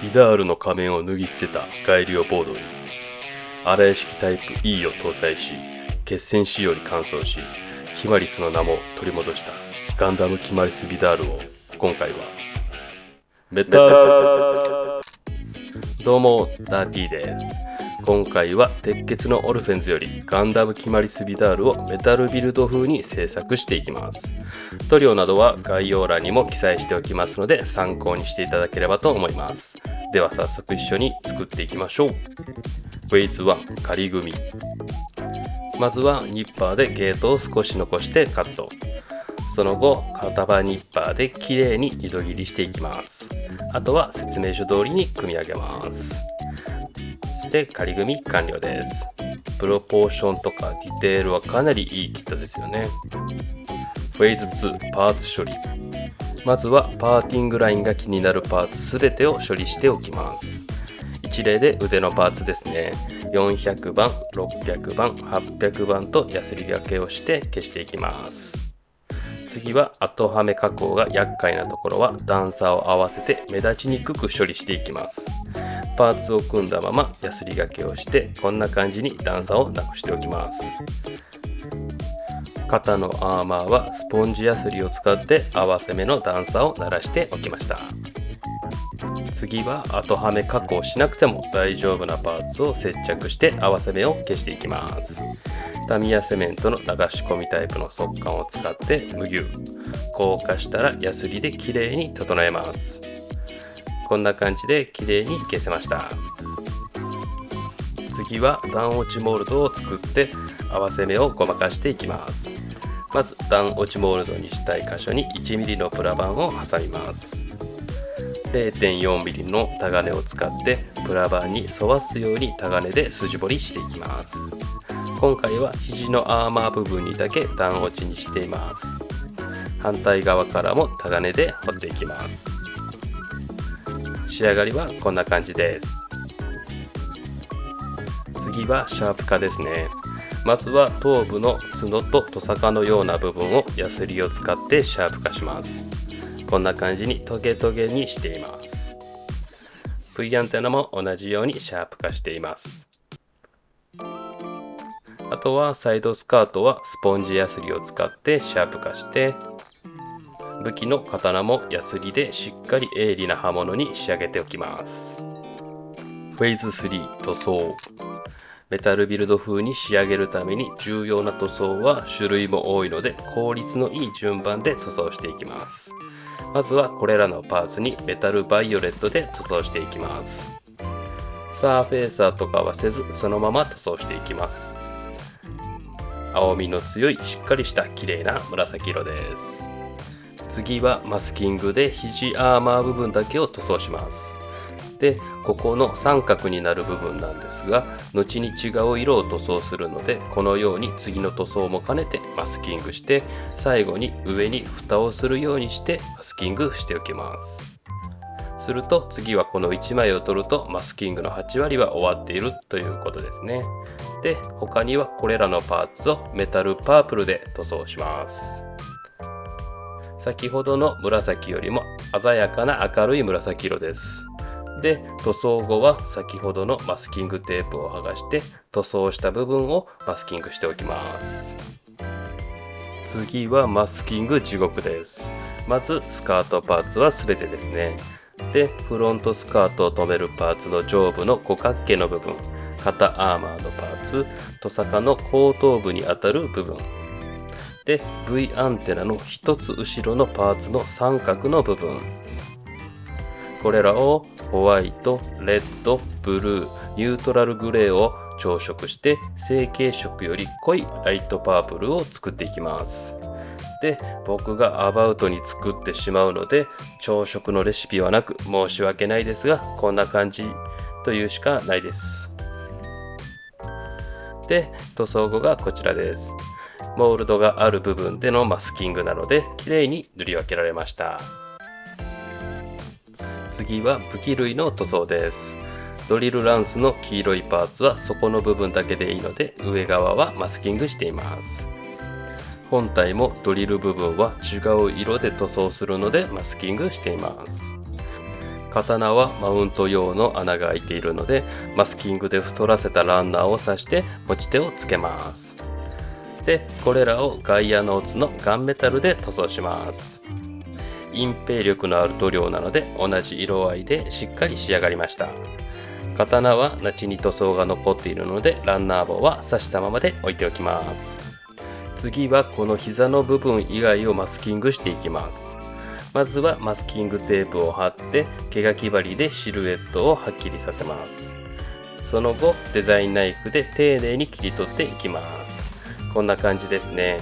ビダールの仮面を脱ぎ捨てた改良ボードに荒屋敷タイプ E を搭載し、決戦仕様に換装し、キマリスの名も取り戻したガンダムキマリスビダールを今回はメタル。どうもダーティーです。今回は鉄血のオルフェンズよりガンダムキマリスビダールをメタルビルド風に制作していきます。塗料などは概要欄にも記載しておきますので参考にしていただければと思います。では早速一緒に作っていきましょう。フェイズ1仮組。まずはニッパーでゲートを少し残してカット。その後片刃ニッパーできれいに二度切りしていきます。あとは説明書通りに組み上げます。そして仮組み完了です。プロポーションとかディテールはかなりいいキットですよね。フェーズ2パーツ処理。まずはパーティングラインが気になるパーツすべてを処理しておきます。一例で腕のパーツですね。400番、600番、800番とヤスリがけをして消していきます。次は後はめ加工が厄介なところは段差を合わせて目立ちにくく処理していきます。パーツを組んだままヤスリがけをしてこんな感じに段差をなくしておきます。肩のアーマーはスポンジヤスリを使って合わせ目の段差を鳴らしておきました。次は後はめ加工しなくても大丈夫なパーツを接着して合わせ目を消していきます。タミヤセメントの流し込みタイプの速乾を使って無牛硬化したらヤスリできれいに整えます。こんな感じできれいに消せました。次は段落ちモールドを作って合わせ目をごまかしていきます。まず段落ちモールドにしたい箇所に 1mm のプラ板を挟みます。 0.4mm のタガネを使ってプラ板に沿わすようにタガネで筋彫りしていきます。今回は肘のアーマー部分にだけ段落ちにしています。反対側からもタガネで彫っていきます。仕上がりはこんな感じです。次はシャープ化ですね。まずは頭部の角とトサカのような部分をヤスリを使ってシャープ化します。こんな感じにトゲトゲにしています。 V アンテナも同じようにシャープ化しています。あとはサイドスカートはスポンジヤスリを使ってシャープ化して、武器の刀もヤスリでしっかり鋭利な刃物に仕上げておきます。フェーズ3塗装。メタルビルド風に仕上げるために重要な塗装は種類も多いので効率のいい順番で塗装していきます。まずはこれらのパーツにメタルバイオレットで塗装していきます。サーフェイサーとかはせずそのまま塗装していきます。青みの強いしっかりした綺麗な紫色です。次はマスキングで肘アーマー部分だけを塗装します。で、ここの三角になる部分なんですが、後に違う色を塗装するので、このように次の塗装も兼ねてマスキングして、最後に上に蓋をするようにしてマスキングしておきます。すると次はこの1枚を取るとマスキングの8割は終わっているということですね。で、他にはこれらのパーツをメタルパープルで塗装します。先ほどの紫よりも鮮やかな明るい紫色です。で、塗装後は先ほどのマスキングテープを剥がして塗装した部分をマスキングしておきます。次はマスキング地獄です。まずスカートパーツは全てですね。で、フロントスカートを留めるパーツの上部の五角形の部分、肩アーマーのパーツ、トサカの後頭部にあたる部分で、 V アンテナの一つ後ろのパーツの三角の部分、これらをホワイト、レッド、ブルー、ニュートラルグレーを調色して成型色より濃いライトパープルを作っていきます。で、僕がアバウトに作ってしまうので調色のレシピはなく申し訳ないですが、こんな感じというしかないです。で、塗装後がこちらです。モールドがある部分でのマスキングなので綺麗に塗り分けられました。次は武器類の塗装です。ドリルランスの黄色いパーツは底の部分だけでいいので上側はマスキングしています。本体もドリル部分は違う色で塗装するのでマスキングしています。刀はマウント用の穴が開いているので、マスキングで太らせたランナーを刺して持ち手をつけます。で、これらをガイアノーツのガンメタルで塗装します。隠蔽力のある塗料なので同じ色合いでしっかり仕上がりました。刀は後に塗装が残っているので、ランナー棒は刺したままで置いておきます。次はこの膝の部分以外をマスキングしていきます。まずはマスキングテープを貼って毛書き針でシルエットをはっきりさせます。その後デザインナイフで丁寧に切り取っていきます。こんな感じですね。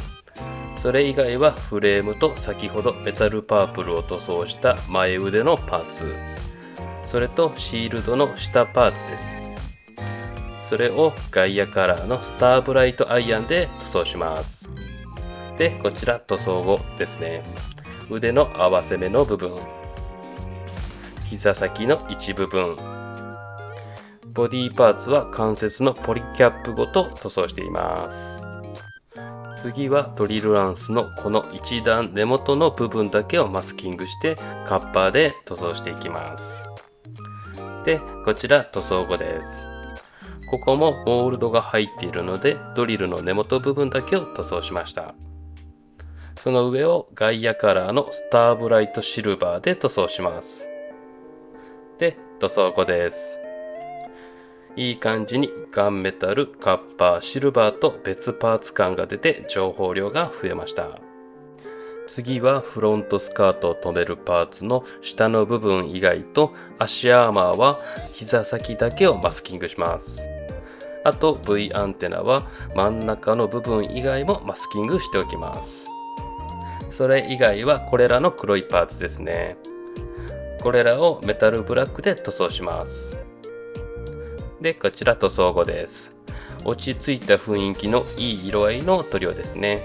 それ以外はフレームと先ほどメタルパープルを塗装した前腕のパーツ、それとシールドの下パーツです。それをガイアカラーのスターブライトアイアンで塗装します。で、こちら塗装後ですね。腕の合わせ目の部分、膝先の一部分、ボディパーツは関節のポリキャップごと塗装しています。次はドリルランスのこの一段根元の部分だけをマスキングしてカッパーで塗装していきます。で、こちら塗装後です。ここもモールドが入っているのでドリルの根元部分だけを塗装しました。その上をガイアカラーのスターブライトシルバーで塗装します。で、塗装後です。いい感じにガンメタル、カッパー、シルバーと別パーツ感が出て情報量が増えました。次はフロントスカートを留めるパーツの下の部分以外と足アーマーは膝先だけをマスキングします。あと V アンテナは真ん中の部分以外もマスキングしておきます。それ以外はこれらの黒いパーツですね。これらをメタルブラックで塗装します。で、こちら塗装後です。落ち着いた雰囲気のいい色合いの塗料ですね。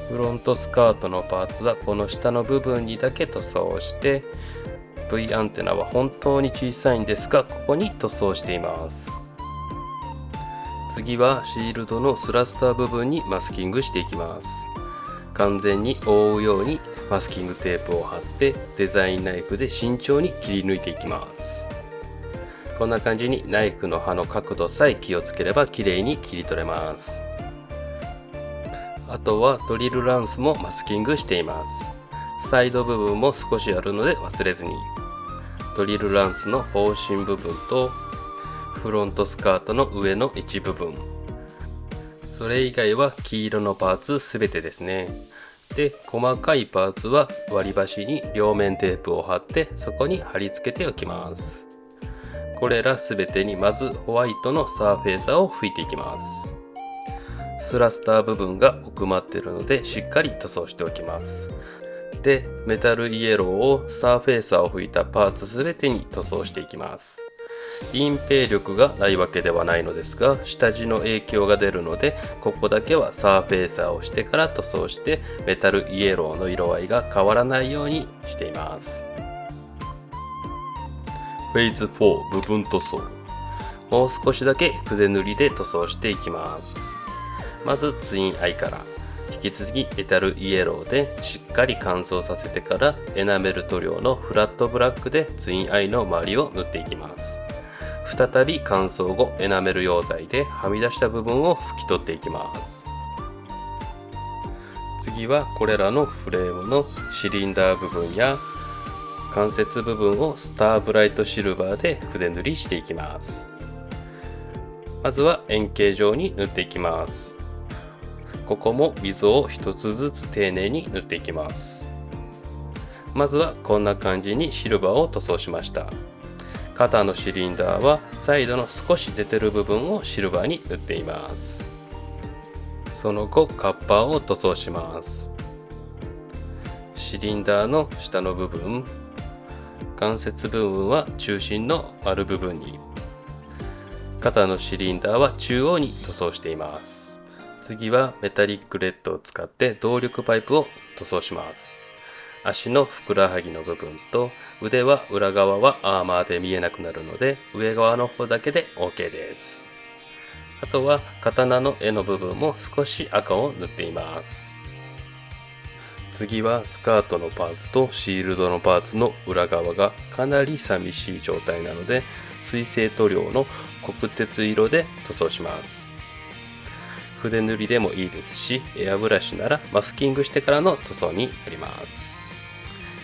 フロントスカートのパーツはこの下の部分にだけ塗装して、V アンテナは本当に小さいんですが、ここに塗装しています。次はシールドのスラスター部分にマスキングしていきます。完全に覆うようにマスキングテープを貼ってデザインナイフで慎重に切り抜いていきます。こんな感じにナイフの刃の角度さえ気をつければ綺麗に切り取れます。あとはドリルランスもマスキングしています。サイド部分も少しあるので忘れずに。ドリルランスの方針部分とフロントスカートの上の一部分、それ以外は黄色のパーツすべてですね。で、細かいパーツは割り箸に両面テープを貼ってそこに貼り付けておきます。これらすべてにまずホワイトのサーフェイサーを吹いていきます。スラスター部分が奥まっているのでしっかり塗装しておきます。で、メタルイエローをサーフェイサーを吹いたパーツすべてに塗装していきます。隠蔽力がないわけではないのですが、下地の影響が出るので、ここだけはサーフェイサーをしてから塗装してメタルイエローの色合いが変わらないようにしています。フェーズ4部分塗装。もう少しだけ筆塗りで塗装していきます。まずツインアイから引き続きメタルイエローでしっかり乾燥させてからエナメル塗料のフラットブラックでツインアイの周りを塗っていきます。再び乾燥後エナメル溶剤ではみ出した部分を拭き取っていきます。次はこれらのフレームのシリンダー部分や関節部分をスターブライトシルバーで筆塗りしていきます。まずは円形状に塗っていきます。ここも溝を一つずつ丁寧に塗っていきます。まずはこんな感じにシルバーを塗装しました。肩のシリンダーはサイドの少し出てる部分をシルバーに塗っています。その後カッパーを塗装します。シリンダーの下の部分、関節部分は中心の丸部分に、肩のシリンダーは中央に塗装しています。次はメタリックレッドを使って動力パイプを塗装します。足のふくらはぎの部分と腕は裏側はアーマーで見えなくなるので上側の方だけで OK です。あとは刀の柄の部分も少し赤を塗っています。次はスカートのパーツとシールドのパーツの裏側がかなり寂しい状態なので、水性塗料の黒鉄色で塗装します。筆塗りでもいいですし、エアブラシならマスキングしてからの塗装になります。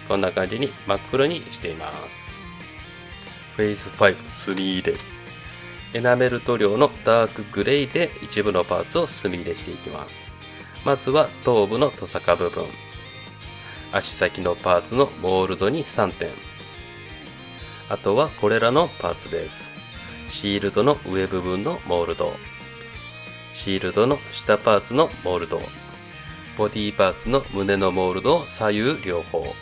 こんな感じに真っ黒にしています。フェイス5墨入れ。エナメル塗料のダークグレーで一部のパーツを墨入れしていきます。まずは頭部のトサカ部分、足先のパーツのモールドに3点、あとはこれらのパーツです。シールドの上部分のモールド、シールドの下パーツのモールド、ボディパーツの胸のモールドを左右両方、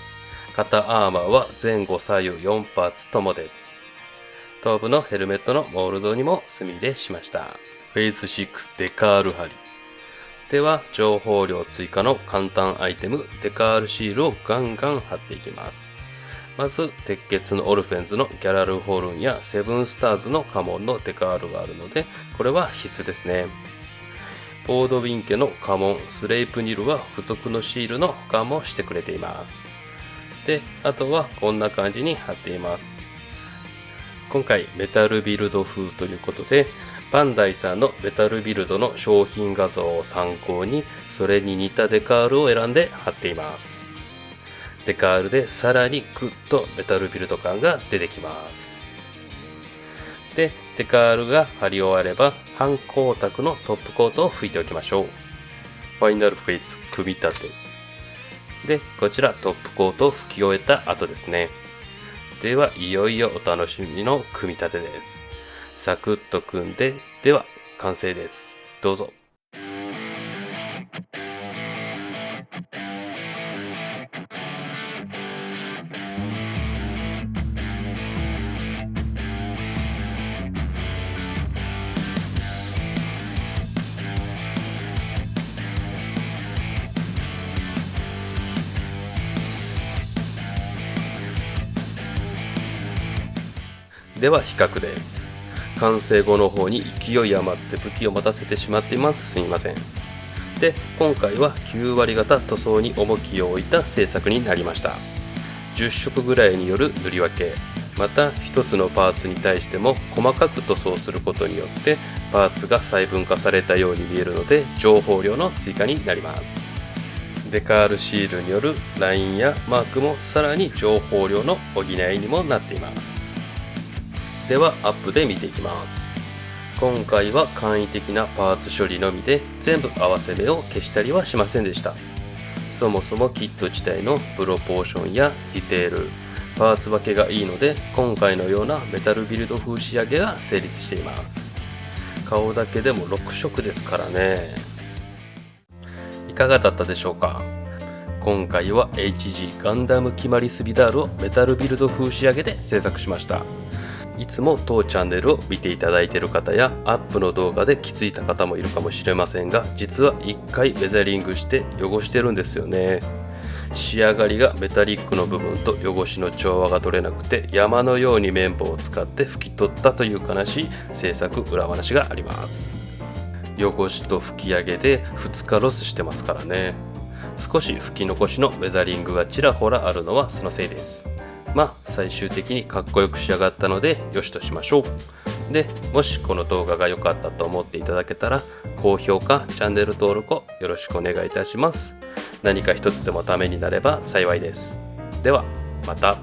肩アーマーは前後左右4パーツともです。頭部のヘルメットのモールドにも墨入れしました。フェイス6デカール貼り。では情報量追加の簡単アイテムデカールシールをガンガン貼っていきます。まず鉄血のオルフェンズのギャラルホルンやセブンスターズの家紋のデカールがあるので、これは必須ですね。ボードウィン家の家紋スレイプニルは付属のシールの保管もしてくれています。で、あとはこんな感じに貼っています。今回メタルビルド風ということで、バンダイさんのメタルビルドの商品画像を参考にそれに似たデカールを選んで貼っています。デカールでさらにグッとメタルビルド感が出てきます。で、デカールが貼り終われば半光沢のトップコートを拭いておきましょう。ファイナルフェイス組み立て。で、こちらトップコートを拭き終えた後ですね。では、いよいよお楽しみの組み立てです。サクッと組んで、では完成です。どうぞ。では比較です。完成後の方に勢い余って武器を待たせてしまっています。すみません。で、今回は9割型塗装に重きを置いた製作になりました。10色ぐらいによる塗り分け、また1つのパーツに対しても細かく塗装することによってパーツが細分化されたように見えるので情報量の追加になります。デカールシールによるラインやマークもさらに情報量の補いにもなっています。ではアップで見ていきます。今回は簡易的なパーツ処理のみで全部合わせ目を消したりはしませんでした。そもそもキット自体のプロポーションやディテール、パーツ分けがいいので今回のようなメタルビルド風仕上げが成立しています。顔だけでも6色ですからね。いかがだったでしょうか。今回は HG ガンダムキマリスビダールをメタルビルド風仕上げで制作しました。いつも当チャンネルを見ていただいている方やアップの動画で気づいた方もいるかもしれませんが、実は1回ウェザリングして汚してるんですよね。仕上がりがメタリックの部分と汚しの調和が取れなくて山のように綿棒を使って拭き取ったという悲しい制作裏話があります。汚しと拭き上げで2日ロスしてますからね。少し拭き残しのウェザリングがちらほらあるのはそのせいです。最終的にかっこよく仕上がったのでよしとしましょう。で、もしこの動画が良かったと思っていただけたら高評価、チャンネル登録をよろしくお願いいたします。何か一つでもためになれば幸いです。ではまた。